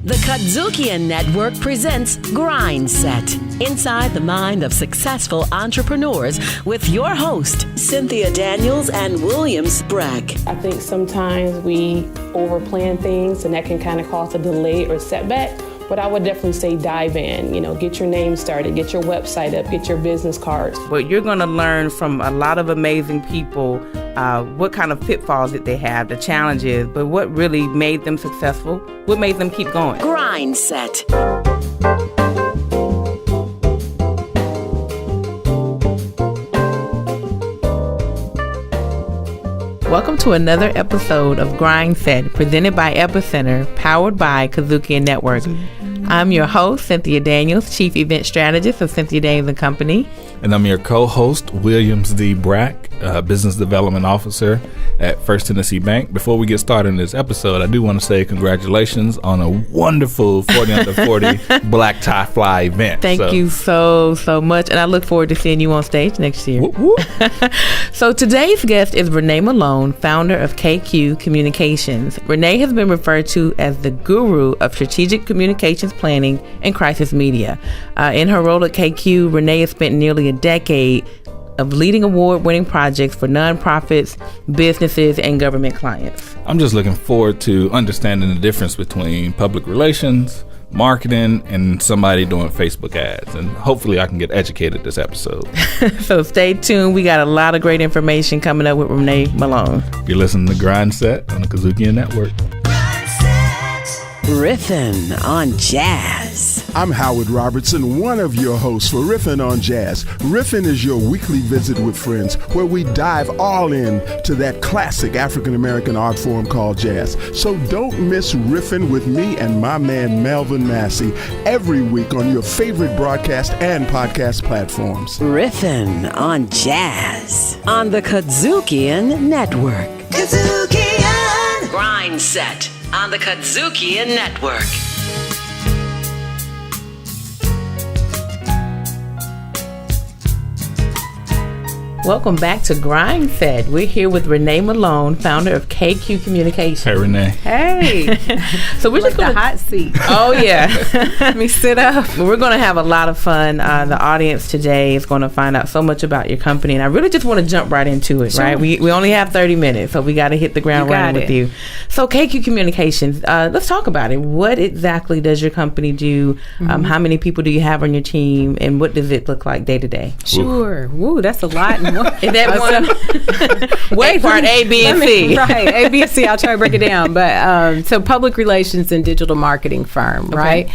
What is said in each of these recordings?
The KUDZUKIAN Network presents Grindset, inside the mind of successful entrepreneurs with your host, Cynthia Daniels and Williams Bragg. I think sometimes we overplan things and that can kind of cause a delay or setback. But I would definitely say dive in, get your name started, get your website up, get your business cards. But you're going to learn from a lot of amazing people what kind of pitfalls that they have, the challenges, but what really made them successful, what made them keep going. Grindset. Welcome to another episode of Grindset, presented by Epicenter, powered by KUDZUKIAN Network. I'm your host, Cynthia Daniels, Chief Event Strategist of Cynthia Daniels & Company. And I'm your co-host, Williams D. Brack, Business Development Officer at First Tennessee Bank. Before we get started in this episode, I do want to say congratulations on a wonderful 40 Under 40 Black Tie Fly event. Thank you so much, and I look forward to seeing you on stage next year. Whoop, whoop. So today's guest is Renee Malone, founder of KQ Communications. Renee has been referred to as the guru of strategic communications planning and crisis media. In her role at KQ, Renee has spent nearly a decade of leading award-winning projects for nonprofits, businesses, and government clients. I'm just looking forward to understanding the difference between public relations, marketing, and somebody doing Facebook ads. And hopefully I can get educated this episode. So stay tuned. We got a lot of great information coming up with Renee Malone. You're listening to Grindset on the KUDZUKIAN Network. Riffin' on Jazz. I'm Howard Robertson, one of your hosts for Riffin' on Jazz. Riffin' is your weekly visit with friends where we dive all in to that classic African-American art form called jazz. So don't miss Riffin' with me and my man Melvin Massey every week on your favorite broadcast and podcast platforms. Riffin' on Jazz on the KUDZUKIAN Network. KUDZUKIAN! Grindset on the KUDZUKIAN Network. Welcome back to Grindset. We're here with Renee Malone, founder of KQ Communications. Hey, Renee. Hey. So we're just going the hot seat. Oh, yeah. Let me sit up. We're going to have a lot of fun. The audience today is going to find out so much about your company, and I really just want to jump right into it, right? We only have 30 minutes, so we got to hit the ground running with you. So KQ Communications, let's talk about it. What exactly does your company do? How many people do you have on your team, and what does it look like day to day? Sure. Woo, that's a lot. Is that one? Wait, part A, B, and C. Right, A, B, and C. I'll try to break it down. But so public relations and digital marketing firm, right?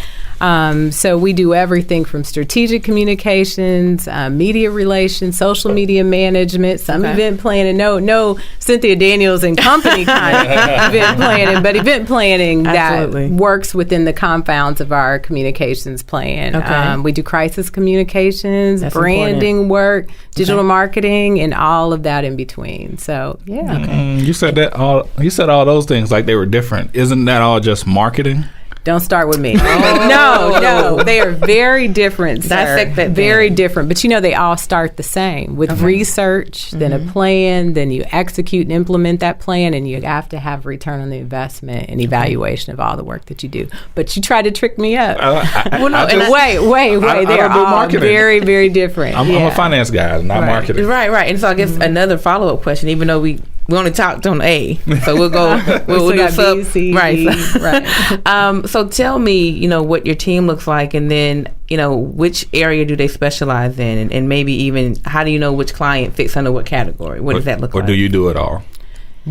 So we do everything from strategic communications, media relations, social media management, some event planning. No, Cynthia Daniels and Company kind of event planning, but event planning that works within the confounds of our communications plan. We do crisis communications, branding work, digital marketing, and all of that in between. So You said all those things like they were different. Isn't that all just marketing? Don't start with me. No, they are very different, sir. Dissect that very different. But they all start the same with research, then a plan, then you execute and implement that plan, and you have to have return on the investment and evaluation of all the work that you do. But you tried to trick me up. Wait. They are all very, very different. I'm a finance guy, not marketing. Right. And so I guess another follow-up question, even though we only talked on A, so we'll go. we'll do sub. B, C, right. D, right. So tell me, what your team looks like, and then which area do they specialize in, and maybe even how do you know which client fits under what category? What does that look like? Or do you do it all?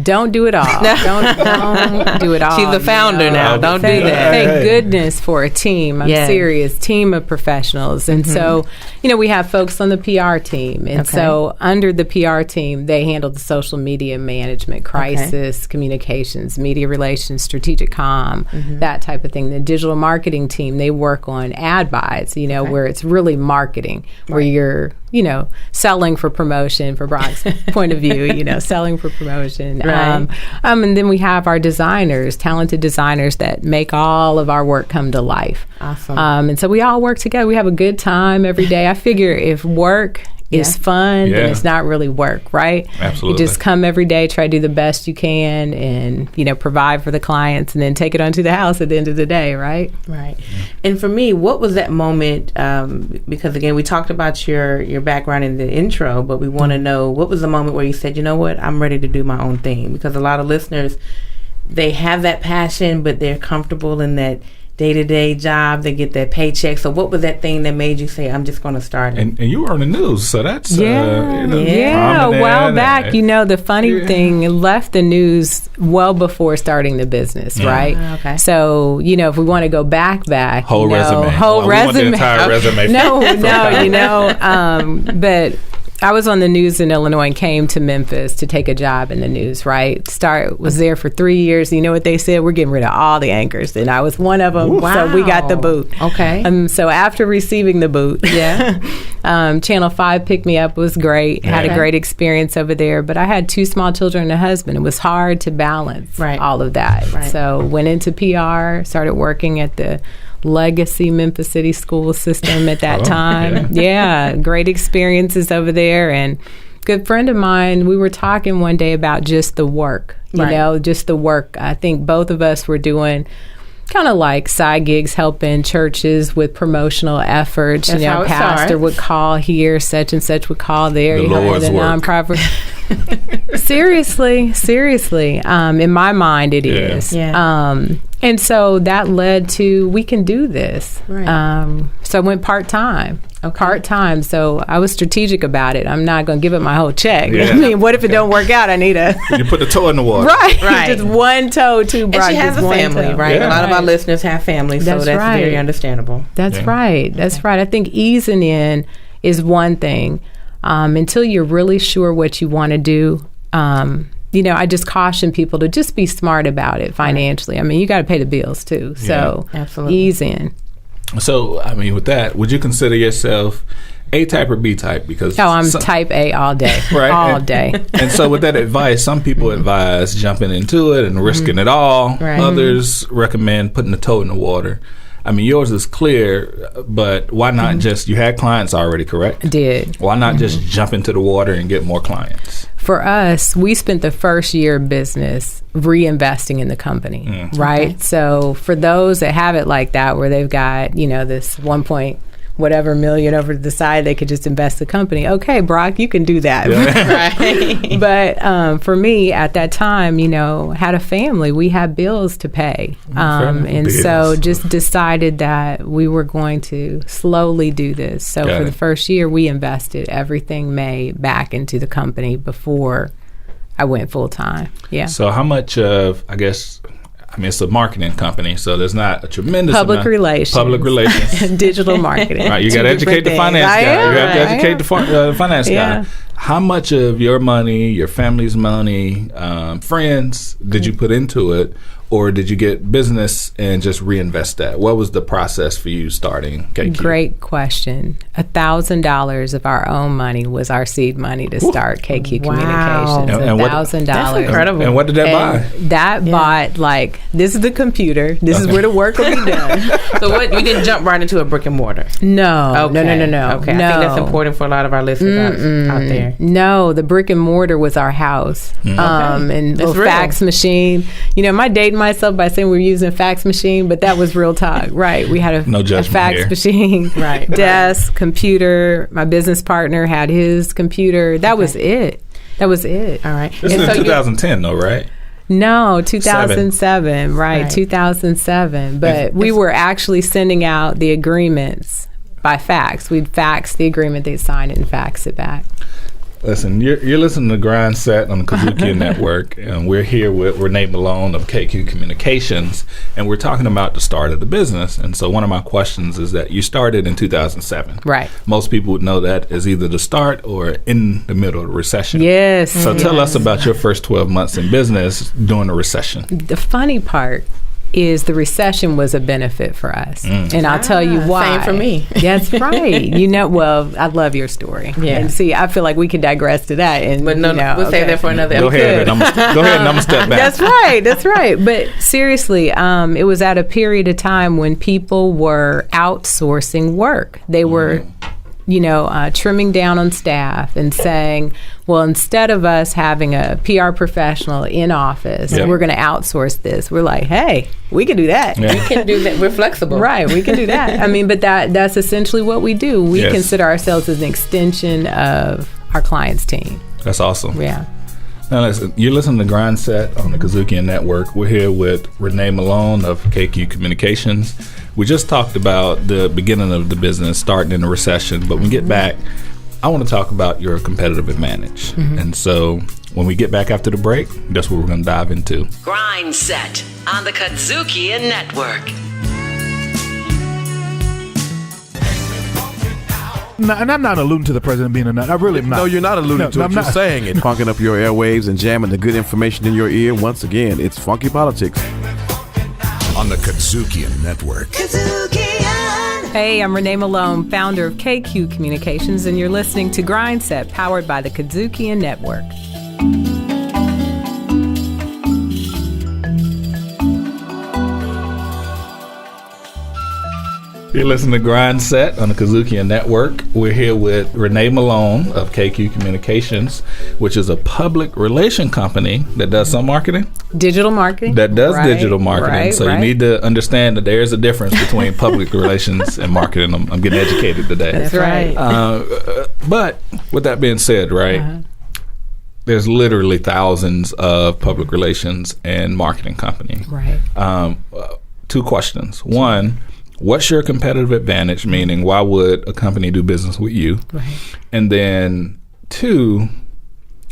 Don't do it all. Don't do it all. She's the founder now. Don't do that. Thank goodness for a team. I'm serious. Team of professionals. And so, we have folks on the PR team. And so under the PR team, they handle the social media management, crisis, communications, media relations, strategic comm, that type of thing. The digital marketing team, they work on ad buys, where it's really marketing, where you're, selling for promotion, for Brock's point of view, selling for promotion. Right. And then we have our designers, talented designers that make all of our work come to life. Awesome. And so we all work together. We have a good time every day. I figure if work is fun, then it's not really work, right? Absolutely. You just come every day, try to do the best you can, and provide for the clients, and then take it onto the house at the end of the day, right? Right. And for me, what was that moment? Because again, we talked about your background in the intro, but we want to know, what was the moment where you said, you know what, I'm ready to do my own thing? Because a lot of listeners, they have that passion, but they're comfortable in that day-to-day job. They get that paycheck. So what was that thing that made you say, I'm just going to start it? And you were on the news, so that's a while back. The funny thing, left the news well before starting the business, right? Okay. So if we want to go back, whole resume. We want the entire resume. But I was on the news in Illinois and came to Memphis to take a job in the news, right? Was there for 3 years. You know what they said? We're getting rid of all the anchors. And I was one of them. Wow. So we got the boot. Okay. So after receiving the boot, Channel 5 picked me up. It was great. Had a great experience over there. But I had 2 small children and a husband. It was hard to balance all of that. Right. So went into PR, started working at the legacy Memphis City school system at that time. Great experiences over there. And good friend of mine, we were talking one day about just the work, just the work. I think both of us were doing kind of like side gigs, helping churches with promotional efforts. That's how it pastor would call here, such and such would call there. The Lord's work. Nonprofit. Seriously. In my mind, it is. Yeah. And so that led to, we can do this. Right. So I went part-time. Okay. Part-time. So I was strategic about it. I'm not going to give up my whole check. Yeah. I mean, what if it don't work out? I need You put the toe in the water. Right. Just one toe, 2 brought. And she has a family, right? Yeah. A lot of our listeners have families, so that's very understandable. That's right. That's right. I think easing in is one thing. Until you're really sure what you want to do, I just caution people to just be smart about it financially. I mean, you got to pay the bills too. So absolutely. Ease in. So, I mean, with that, would you consider yourself A type or B type? Because I'm type A all day. Right. All day. And so with that advice, some people advise jumping into it and risking it all. Right. Others recommend putting the toe in the water. I mean, yours is clear, but why not just, you had clients already, correct? I did. Why not just jump into the water and get more clients? For us, we spent the first year of business reinvesting in the company, right? Okay. So for those that have it like that, where they've got, this 1 point whatever million over to the side, they could just invest the company. Okay, Brock, you can do that. Right. But for me, at that time, had a family. We had bills to pay. And so just decided that we were going to slowly do this. So for the first year, we invested everything made back into the company before I went full time. Yeah. So how much of, it's a marketing company, so there's not a tremendous Public relations. Digital marketing. Right, you got to educate the finance guy. You have to educate the finance guy. How much of your money, your family's money, friends, did you put into it? Or did you get business and just reinvest that? What was the process for you starting KQ? Great question. $1,000 of our own money was our seed money to start KQ Communications. $1,000. That's incredible. And what did that buy? That bought, this is the computer. This is where the work will be done. So what? You didn't jump right into a brick and mortar? No. Okay. No. Okay. I think that's important for a lot of our listeners out there. No, the brick and mortar was our house. And the fax machine. My dating myself by saying we were using a fax machine, but that was real talk, right? We had a fax machine, right? Desk, computer. My business partner had his computer. That was it. All right. This is in 2010, though, right? No, 2007, right? 2007. But we were actually sending out the agreements by fax. We'd fax the agreement, they'd sign it and fax it back. Listen, you're listening to Grindset on the KUDZUKIAN Network, and we're here with Renee Malone of KQ Communications, and we're talking about the start of the business. And so one of my questions is that you started in 2007. Right. Most people would know that as either the start or in the middle of the recession. Yes. So tell us about your first 12 months in business during the recession. The funny part is the recession was a benefit for us. And I'll tell you why. Same for me. That's right. I love your story. Yeah. And see, I feel like we can digress to that. But we'll save that for another episode. Go ahead, and I'm going to step back. That's right. But seriously, it was at a period of time when people were outsourcing work. They were trimming down on staff and saying, well, instead of us having a PR professional in office, we're going to outsource this. We're like, hey, we can do that. We can do that. We're flexible. Right, we can do that. I mean, but that's essentially what we do. We consider ourselves as an extension of our client's team. That's awesome. Yeah. Now listen, you're listening to Grindset on the KUDZUKIAN Network. We're here with Renee Malone of KQ Communications. We just talked about the beginning of the business, starting in a recession, but when we get back, I want to talk about your competitive advantage. And so when we get back after the break, that's what we're going to dive into. Grindset on the KUDZUKIAN Network. No, and I'm not alluding to the president being a nut. I really am not. No, you're not alluding to it. You're saying it. Funking up your airwaves and jamming the good information in your ear. Once again, it's Funky Politics. On the KUDZUKIAN Network. Hey, I'm Renee Malone, founder of KQ Communications, and you're listening to Grindset, powered by the KUDZUKIAN Network. You're listening to Grindset on the KUDZUKIAN Network. We're here with Renee Malone of KQ Communications, which is a public relation company that does some marketing. Digital marketing. That does digital marketing. So you need to understand that there's a difference between public relations and marketing. I'm getting educated today. That's right. But with that being said, there's literally thousands of public relations and marketing companies. Right. Two questions. One, what's your competitive advantage? Meaning, why would a company do business with you? Right. And then two,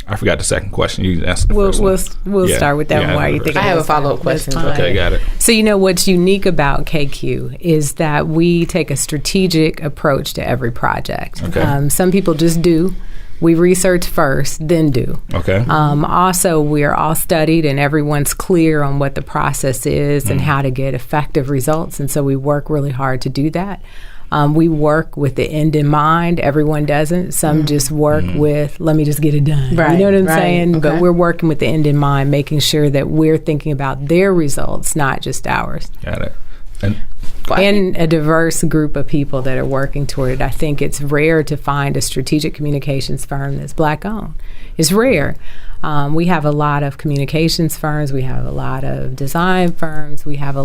I forgot the second question. You can ask the first one. We'll start with that one. Why you think I have a follow-up question. Okay, got it. So what's unique about KQ is that we take a strategic approach to every project. Okay. Some people just do. We research first, then do. Okay. Also, we are all studied and everyone's clear on what the process is and how to get effective results. And so we work really hard to do that. We work with the end in mind. Everyone doesn't. Some just work with, let me just get it done. Right. You know what I'm saying? Okay. But we're working with the end in mind, making sure that we're thinking about their results, not just ours. Got it. And a diverse group of people that are working toward it. I think it's rare to find a strategic communications firm that's Black-owned. It's rare. We have a lot of communications firms. We have a lot of design firms. We have a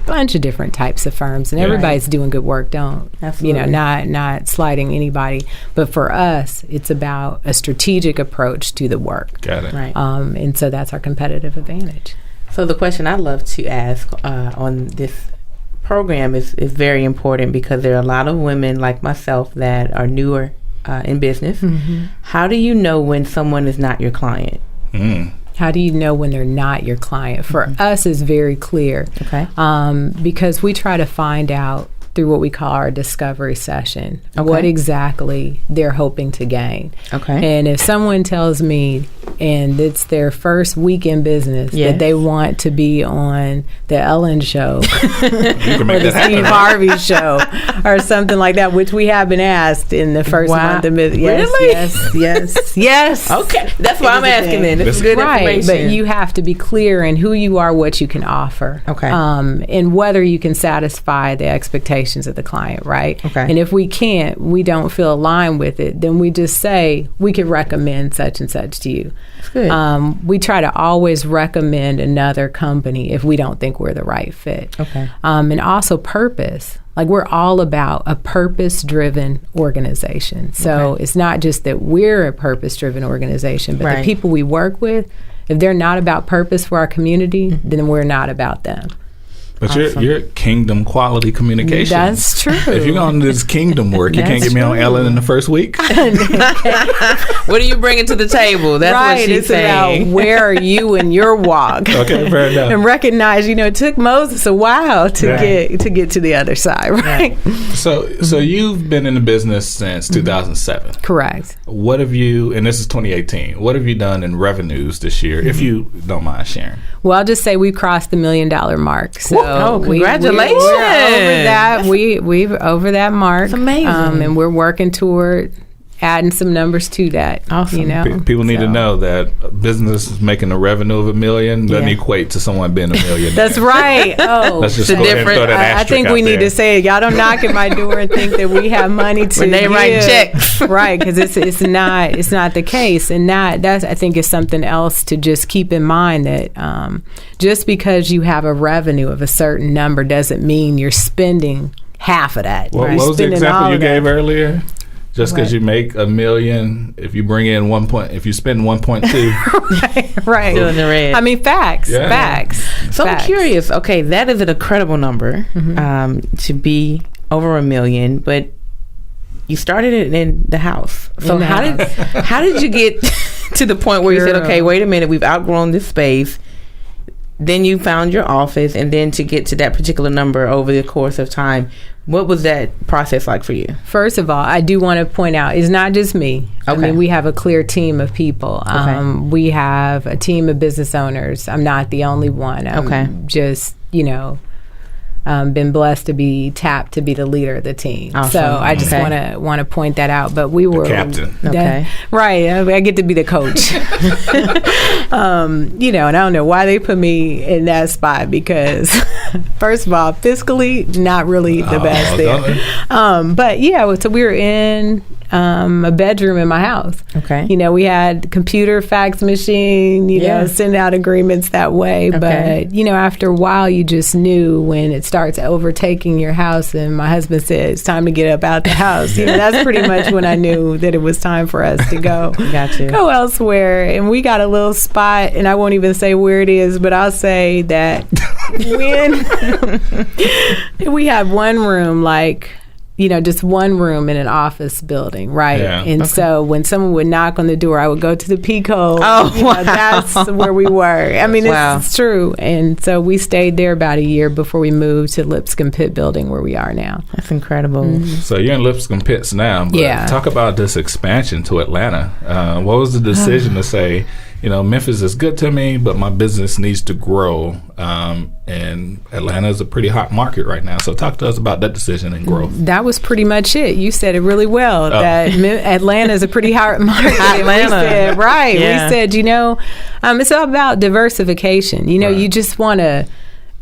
bunch of different types of firms, and everybody's doing good work. Not slighting anybody, but for us, it's about a strategic approach to the work. Got it. Right. And so that's our competitive advantage. So the question I'd love to ask on this program is very important because there are a lot of women like myself that are newer in business. How do you know when someone is not your client? How do you know when they're not your client? For us, it's very clear. Okay. Because we try to find out through what we call our discovery session what exactly they're hoping to gain. Okay. And if someone tells me, and it's their first week in business, that they want to be on the Ellen show or the Steve Harvey show or something like that, which we have been asked in the first month of business. Yes. Okay. That's why I'm asking then. This is good information. But you have to be clear in who you are, what you can offer. Okay. And whether you can satisfy the expectations of the client, right? Okay. And if we can't, we don't feel aligned with it, then we just say, we could recommend such and such to you. That's good. We try to always recommend another company if we don't think we're the right fit. Okay. And also purpose. Like, we're all about a purpose-driven organization. So it's not just that we're a purpose-driven organization, but the people we work with, if they're not about purpose for our community, then we're not about them. But you're kingdom quality communications. That's true. If you're going to do this kingdom work, you can't get me on Ellen in the first week. What are you bringing to the table? That's what she's saying. About where are you in your walk? Okay, fair enough. And recognize, it took Moses a while to get to the other side, right? So you've been in the business since 2007. Correct. What have you, and this is 2018, what have you done in revenues this year, if you don't mind sharing? Well, I'll just say we crossed the $1 million mark. So congratulations. We're over that. We've over that mark. It's amazing. And we're working toward adding some numbers to that. Awesome. You know, People need to know that a business is making a revenue of $1 million doesn't equate to someone being $1 million. That's right. Oh, let's just go ahead and throw that I asterisk think we out need there. to say it. Y'all don't knock at my door and think that we have money to Renee write checks. Right, because it's not the case, and that's I think is something else to just keep in mind, that just because you have a revenue of a certain number doesn't mean you're spending half of that. What was the example you gave earlier? Just because you make $1 million, if you bring in if you spend 1.2, right? Still in the red. I mean, facts. So Facts. I'm curious. Okay, that is an incredible number to be over $1 million, but you started it in the house. So how did you get to the point where you said, okay, wait a minute, we've outgrown this space? Then you found your office, and then to get to that particular number over the course of time, what was that process like for you? First of all, I do want to point out, it's not just me. Okay. I mean, we have a clear team of people. We have a team of business owners. I'm not the only one. I'm just, been blessed to be tapped to be the leader of the team. Awesome. So I just want to point that out. But we were the captain. Right. I get to be the coach. And I don't know why they put me in that spot, because first of all, fiscally not really the best there. But yeah, so we were in a bedroom in my house. Okay. We had computer, fax machine, send out agreements that way. Okay. But, after a while, you just knew when it starts overtaking your house, and my husband said, it's time to get up out the house. That's pretty much when I knew that it was time for us to go. Go elsewhere. And we got a little spot, and I won't even say where it is, but I'll say that when we have one room, just one room in an office building, right? Yeah. And so when someone would knock on the door, I would go to the P code. That's where we were. I mean, it's true. And so we stayed there about a year before we moved to Lipscomb Pitt building, where we are now. That's incredible. Mm-hmm. So you're in Lipscomb Pitts now, but talk about this expansion to Atlanta. What was the decision to say, Memphis is good to me, but my business needs to grow, and Atlanta is a pretty hot market right now. So talk to us about that decision and growth. That was pretty much it. You said it really well, that Atlanta is a pretty hot market. Atlanta. We said, it's all about diversification. You just want to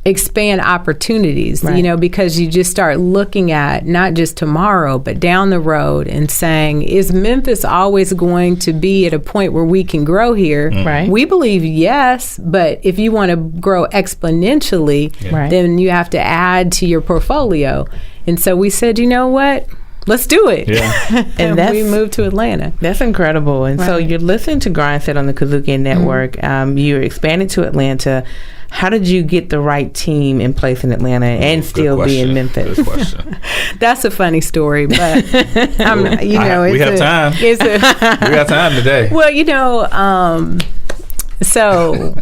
expand opportunities, because you just start looking at not just tomorrow, but down the road, and saying, is Memphis always going to be at a point where we can grow here? Right. We believe yes, but if you want to grow exponentially, then you have to add to your portfolio. And so we said, you know what? Let's do it. Yeah. and we moved to Atlanta. That's incredible. And so you're listening to Grindset on the KUDZUKIAN Network. You're expanded to Atlanta. How did you get the right team in place in Atlanta and still be in Memphis? Good question. That's a funny story, but we have time. We got time today. Well, so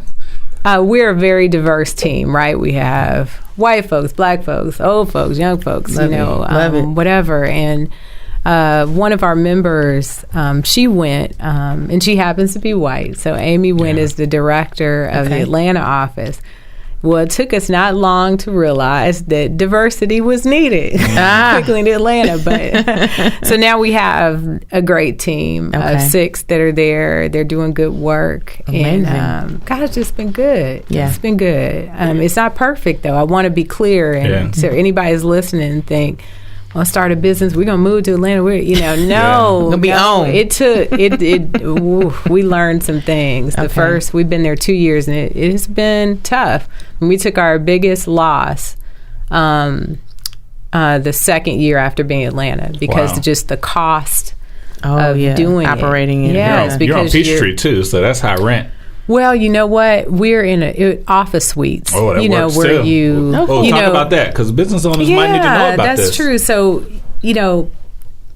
we're a very diverse team, right? We have white folks, black folks, old folks, young folks, whatever. And one of our members, she went, and she happens to be white. So Amy went as the director of the Atlanta office. Well, it took us not long to realize that diversity was needed, particularly in Atlanta. But so now we have a great team of 6 that are there. They're doing good work. Amazing. And God, it's just been good. Yeah. It's been good. It's not perfect, though. I want to be clear. And so anybody's listening and think, I'll start a business. We're gonna move to Atlanta. Gonna be on. It took we learned some things. We've been there 2 years, and it has been tough. And we took our biggest loss the second year after being in Atlanta, because just the cost of doing operating it. Yes, you're on Peachtree too, so that's high rent. Well, you know what? We're in office suites. Oh, that works where too. Talk about that, because business owners might need to know about this. That's true. So,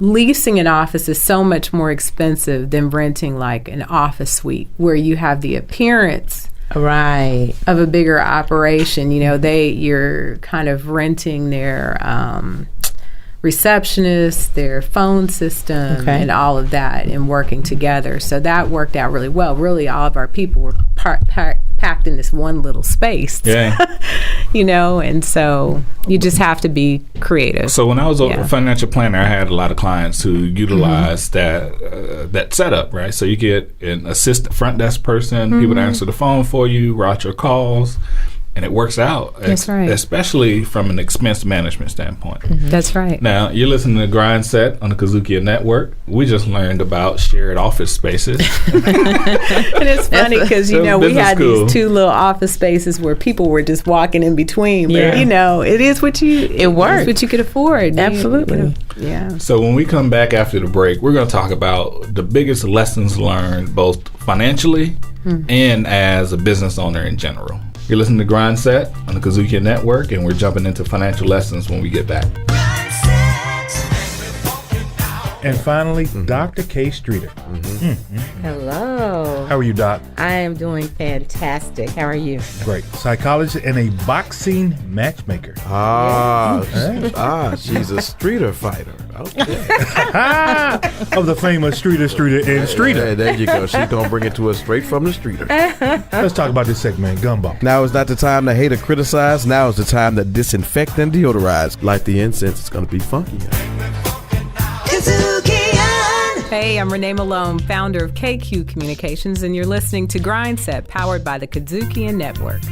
leasing an office is so much more expensive than renting like an office suite, where you have the appearance of a bigger operation. You're kind of renting their receptionist, their phone system, and all of that, and working together. So that worked out really well. Really, all of our people were packed in this one little space. Yeah. And so you just have to be creative. So when I was a financial planner, I had a lot of clients who utilized that setup, right? So you get an assistant front desk person, people to answer the phone for you, route your calls, and it works out. That's right. Especially from an expense management standpoint. That's right. Now, you're listening to Grindset on the KUDZUKIAN Network. We just learned about shared office spaces. And it's funny because, we had these two little office spaces where people were just walking in between. But, it is what it works. It's what you could afford. Absolutely. Yeah. So when we come back after the break, we're going to talk about the biggest lessons learned both financially and as a business owner in general. You're listening to Grindset on the KUDZUKIAN Network, and we're jumping into financial lessons when we get back. And finally, Dr. Kay Streeter. Hello. How are you, Doc? I am doing fantastic. How are you? Great. Psychologist and a boxing matchmaker. She's a streeter fighter. Okay. Of the famous Streeter, and Streeter. Yeah, there you go. She's going to bring it to us straight from the streeter. Let's talk about this segment, Gumball. Now is not the time to hate or criticize. Now is the time to disinfect and deodorize. Light the incense. It's going to be funky. Hey, I'm Renee Malone, founder of KQ Communications, and you're listening to Grindset, powered by the KUDZUKIAN Network.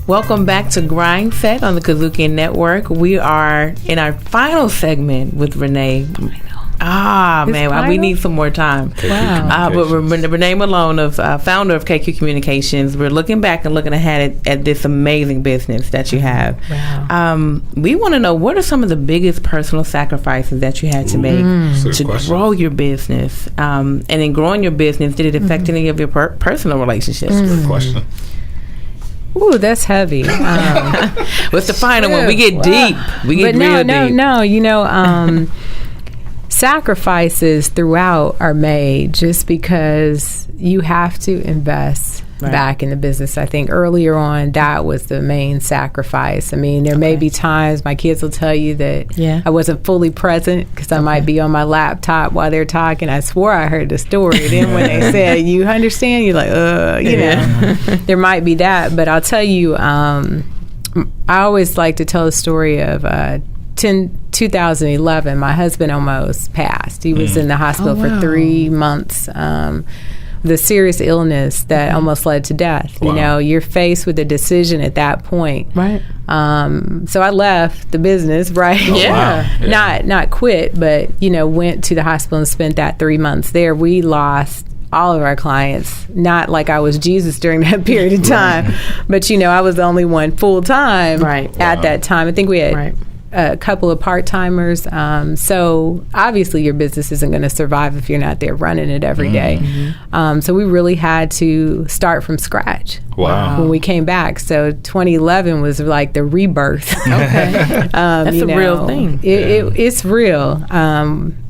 Welcome back to Grindset on the KUDZUKIAN Network. We are in our final segment with Renee. We need some more time. Wow. But Renee Malone, founder of KQ Communications, we're looking back and looking ahead at this amazing business that you have. Wow. We want to know, what are some of the biggest personal sacrifices that you had to make to grow your business? And in growing your business, did it affect any of your personal relationships? Good question. Ooh, that's heavy. What's the final one? We get deep. We get real deep. No. Sacrifices throughout are made just because you have to invest back in the business. I think earlier on, that was the main sacrifice. I mean, there may be times my kids will tell you that I wasn't fully present because I might be on my laptop while they're talking. I swore I heard the story. Then when they said, you understand, you're like, know, there might be that. But I'll tell you, I always like to tell the story of 2011, my husband almost passed. He was in the hospital for 3 months. The serious illness that almost led to death. Wow. You're faced with a decision at that point. Right. So I left the business, right? Not quit, but, went to the hospital and spent that 3 months there. We lost all of our clients, not like I was Jesus during that period of time, but, I was the only one full time at that time. I think we had a couple of part-timers. So obviously your business isn't going to survive if you're not there running it every day. So we really had to start from scratch when we came back. So 2011 was like the rebirth. Okay. That's a real thing. It's real.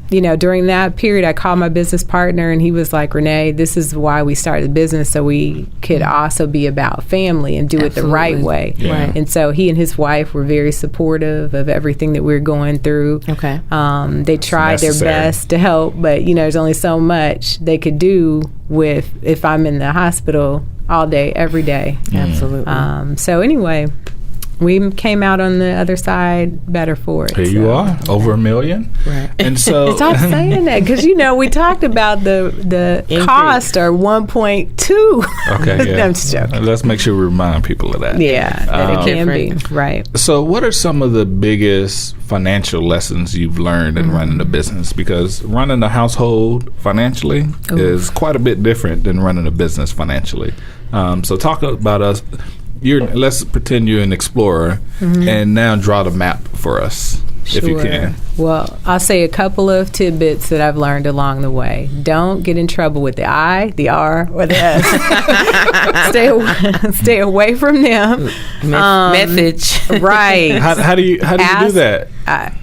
During that period, I called my business partner, and he was like, Renee, this is why we started the business, so we could also be about family and do it the right way. Yeah. And so he and his wife were very supportive of everything that we were going through. Okay. They tried their best to help, but, there's only so much they could do if I'm in the hospital all day, every day. Absolutely. So anyway, we came out on the other side better for it. Here you are, over $1 million. Right. And so stop saying that, because we talked about the cost are 1.2. Okay, yeah. No, I'm just joking. Let's make sure we remind people of that. Yeah, that it can be. Right. So what are some of the biggest financial lessons you've learned in running a business? Because running a household financially is quite a bit different than running a business financially. So talk about us. Let's pretend you're an explorer, and now draw the map for us, if you can. Well, I'll say a couple of tidbits that I've learned along the way. Don't get in trouble with the I, the R, or the S. Stay away from them. Message. Right. How do you do that?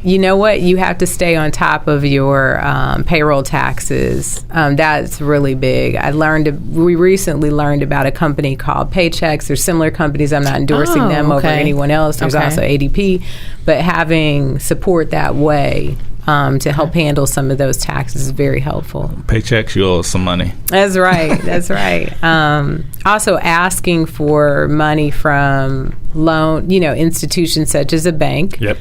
You know what? You have to stay on top of your payroll taxes. That's really big. We recently learned about a company called Paychex. There's similar companies. I'm not endorsing them over anyone else. There's also ADP. But having support that way to help handle some of those taxes is very helpful. Paychecks, you owe us some money. That's right. That's right. Also asking for money from institutions such as a bank. Yep.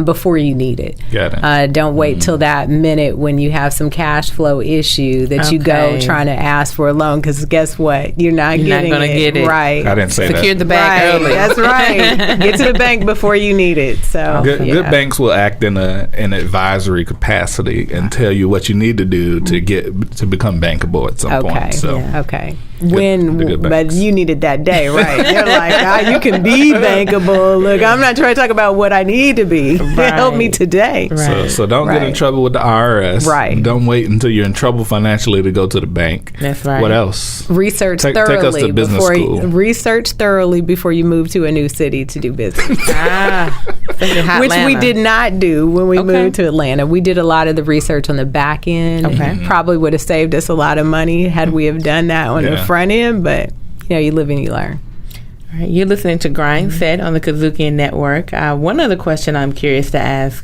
Before you need it. Got it. Don't wait till that minute when you have some cash flow issue that you go trying to ask for a loan, because guess what? You're not going to get it. Right. I didn't say that. Secure the bank early. That's right. Get to the bank before you need it. So good banks will act in an advisory capacity and tell you what you need to do to become bankable at some point. So okay. Good But you need it that day, right? You're like, you can be bankable. Look, I'm not trying to talk about what I need to be. Help me today. Right. So don't get in trouble with the IRS. Right. Don't wait until you're in trouble financially to go to the bank. That's right. What else? Research thoroughly. Take us to business school. Research thoroughly before you move to a new city to do business. Which we did not do when we moved to Atlanta. We did a lot of the research on the back end. Probably would have saved us a lot of money had we have done that on the front end, but you live and you learn. All right, you're listening to Grindset on the KUDZUKIAN Network. One other question I'm curious to ask,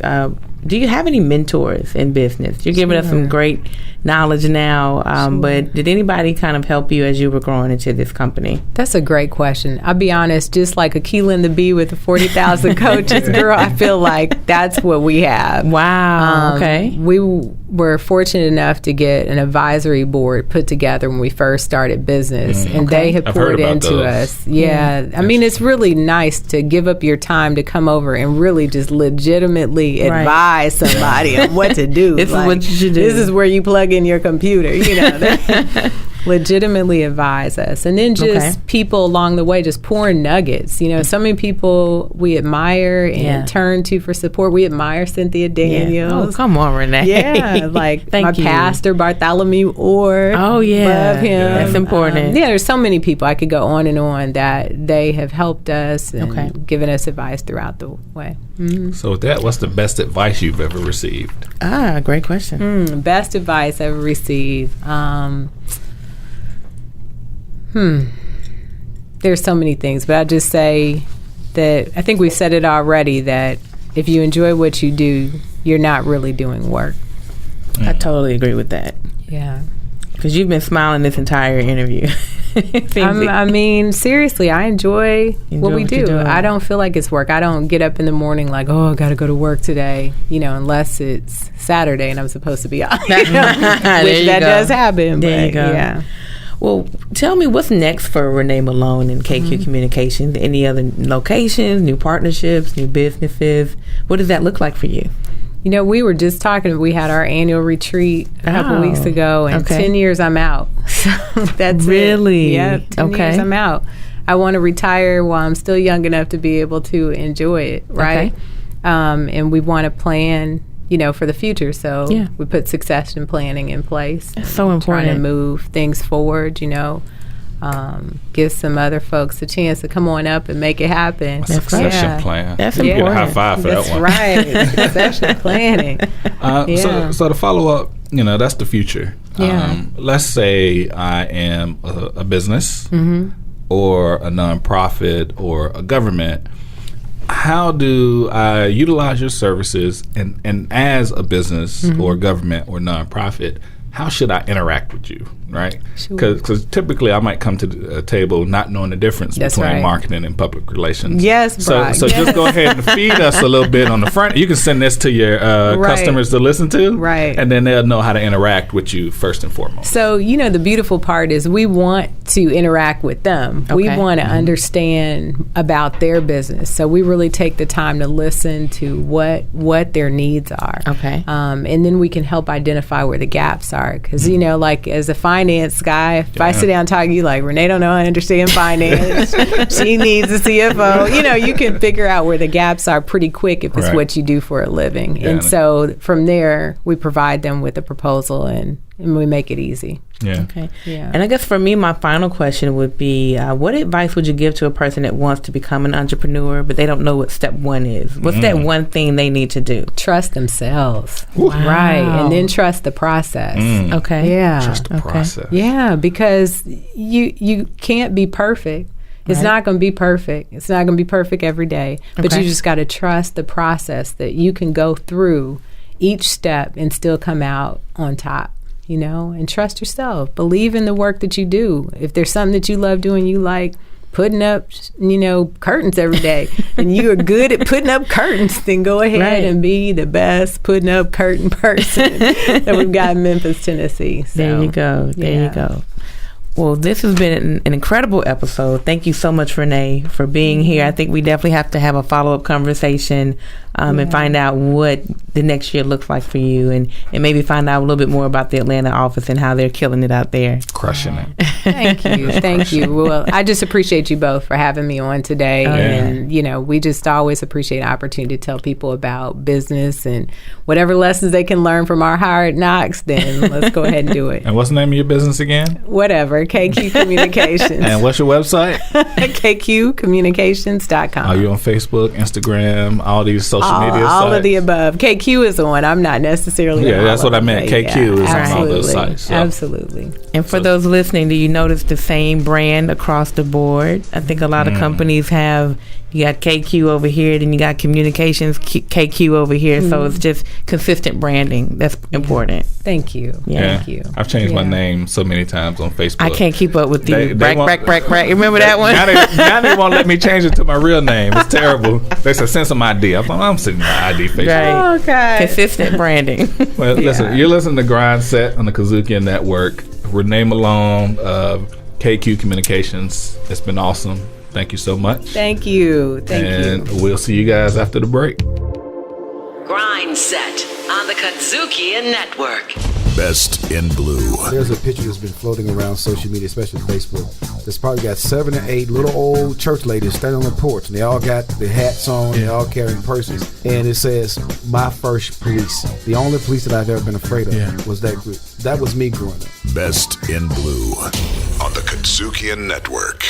do you have any mentors in business? You're giving us some great knowledge now, but did anybody kind of help you as you were growing into this company? That's a great question. I'll be honest, just like Akilah and the Bee with the 40,000 coaches, girl, I feel like that's what we have. Wow. Okay. We were fortunate enough to get an advisory board put together when we first started business, and they have poured into us. I mean, it's really nice to give up your time to come over and really just legitimately advise somebody on what to do. This is what you should do. This is where you plug in your computer, legitimately advise us. And then just people along the way just pouring nuggets. So many people we admire and turn to for support. We admire Cynthia Daniels. Oh, come on, Renee. Yeah, like my pastor, Bartholomew Orr. Oh, yeah. Love him. That's important. There's so many people. I could go on and on that they have helped us and given us advice throughout the way. Mm-hmm. So with that, what's the best advice you've ever received? Great question. Best advice ever received. There's so many things, but I'll just say that I think we said it already, that if you enjoy what you do, you're not really doing work. I totally agree with that. Yeah. Because you've been smiling this entire interview. I mean, seriously, I enjoy what we do. I don't feel like it's work. I don't get up in the morning like, I got to go to work today, unless it's Saturday and I'm supposed to be off. Which that does happen. There you go. Yeah. Well, tell me what's next for Renee Malone and KQ Communications. Any other locations, new partnerships, new businesses? What does that look like for you? We were just talking. We had our annual retreat a couple weeks ago, and 10 years I'm out. So that's really? Yeah, 10 years I'm out. I want to retire while I'm still young enough to be able to enjoy it, right? And we want to plan, for the future. So we put succession planning in place. That's so important. Trying to move things forward, give some other folks a chance to come on up and make it happen. Succession plan. That's important. Get a high five for that one. That's right. Succession planning. So to follow up, that's the future. Let's say I am a business or a nonprofit or a government. How do I utilize your services, and as a business or government or nonprofit, how should I interact with you, right? Because typically I might come to the table not knowing the difference between marketing and public relations. Yes, Brock. So just go ahead and feed us a little bit on the front. You can send this to your customers to listen to, and then they'll know how to interact with you first and foremost. So, the beautiful part is we want to interact with them. We want to understand about their business. So we really take the time to listen to what their needs are. And then we can help identify where the gaps are. Because, like as a finance guy, if I sit down and talk to you like, Renee don't know how to understand finance, she needs a CFO, you can figure out where the gaps are pretty quick if it's what you do for a living. And so from there, we provide them with a proposal and we make it easy. And I guess for me, my final question would be, what advice would you give to a person that wants to become an entrepreneur, but they don't know what step one is? What's that one thing they need to do? Trust themselves. Wow. Right. And then trust the process. Trust the process. Yeah, because you can't be perfect. It's not going to be perfect. It's not going to be perfect every day. But you just got to trust the process that you can go through each step and still come out on top, you know, and trust yourself. Believe in the work that you do. If there's something that you love doing, you like putting up, you know, curtains every day, and you are good at putting up curtains, then go ahead and be the best putting up curtain person that we've got in Memphis, Tennessee. So, there you go. There you go. Well, this has been an incredible episode. Thank you so much, Renee, for being here. I think we definitely have to have a follow-up conversation and find out what the next year looks like for you, and maybe find out a little bit more about the Atlanta office and how they're killing it out there. Crushing it. Thank you. Thank you. Well, I just appreciate you both for having me on today. And, you know, we just always appreciate the opportunity to tell people about business and whatever lessons they can learn from our hard knocks, then let's go ahead and do it. And what's the name of your business again? Whatever. KQ Communications. And what's your website? KQCommunications.com. Are you on Facebook, Instagram, all these social media sites? All of the above. KQ is the one. I'm not necessarily Yeah, that's what I meant. KQ is on all those sites. So. Absolutely. And for those listening, do you notice the same brand across the board? I think a lot of companies have, you got KQ over here, then you got communications, KQ over here. So it's just consistent branding. That's important. Thank you. Thank you. I've changed my name so many times on Facebook. I can't keep up with you. Brack. Remember that one? Now they won't let me change it to my real name. It's terrible. They said send some ID. I'm sending my ID Facebook. Right. Okay. Consistent branding. Well, listen, you're listening to Grindset on the KUDZUKIAN Network. Renee Malone of KQ Communications. It's been awesome. Thank you so much. Thank you. Thank you. And we'll see you guys after the break. Grindset on the KUDZUKIAN Network. Best in Blue. There's a picture that's been floating around social media, especially Facebook. That's probably got 7 or 8 little old church ladies standing on the porch, and they all got the hats on, they all carrying purses, and it says, "My first police." The only police that I've ever been afraid of was that group. That was me growing up. Best in Blue on the KUDZUKIAN Network.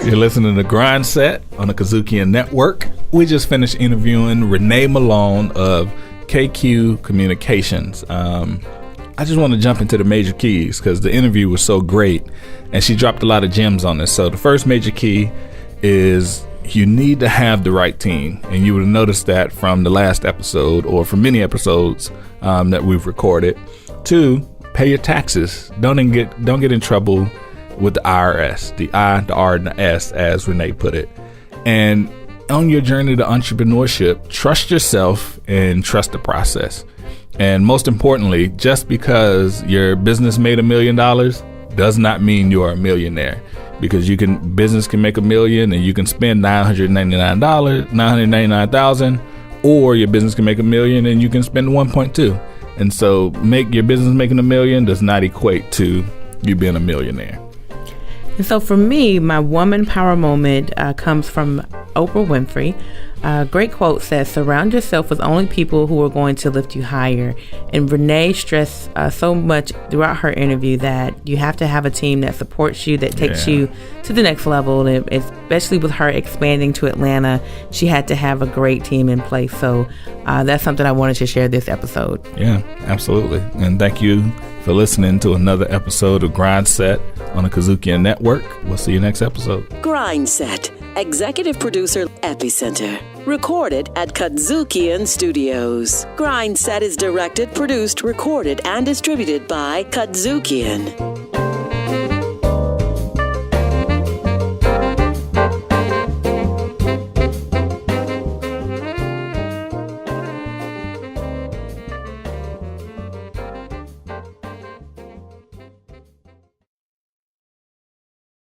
You're listening to Grindset on the KUDZUKIAN Network. We just finished interviewing Renee Malone of KQ Communications. I just want to jump into the major keys because the interview was so great and she dropped a lot of gems on this. So the first major key is you need to have the right team, and you would have noticed that from the last episode or from many episodes that we've recorded. 2, pay your taxes. Don't get in trouble with the IRS, the I, the R, and the S, as Renee put it. And on your journey to entrepreneurship, trust yourself and trust the process. And most importantly, just because your business made $1 million does not mean you're a millionaire, because business can make $1 million and you can spend $999,000, or your business can make $1 million and you can spend 1.2. And so your business making $1 million does not equate to you being a millionaire. And so for me, my woman power moment comes from Oprah Winfrey. A great quote says, "Surround yourself with only people who are going to lift you higher." And Renee stressed so much throughout her interview that you have to have a team that supports you, that takes you to the next level. And especially with her expanding to Atlanta, she had to have a great team in place. So that's something I wanted to share this episode. Yeah, absolutely. And thank you for listening to another episode of Grindset on the KUDZUKIAN Network. We'll see you next episode. Grindset. Executive producer Epicenter. Recorded at KUDZUKIAN Studios. Grindset is directed, produced, recorded, and distributed by KUDZUKIAN.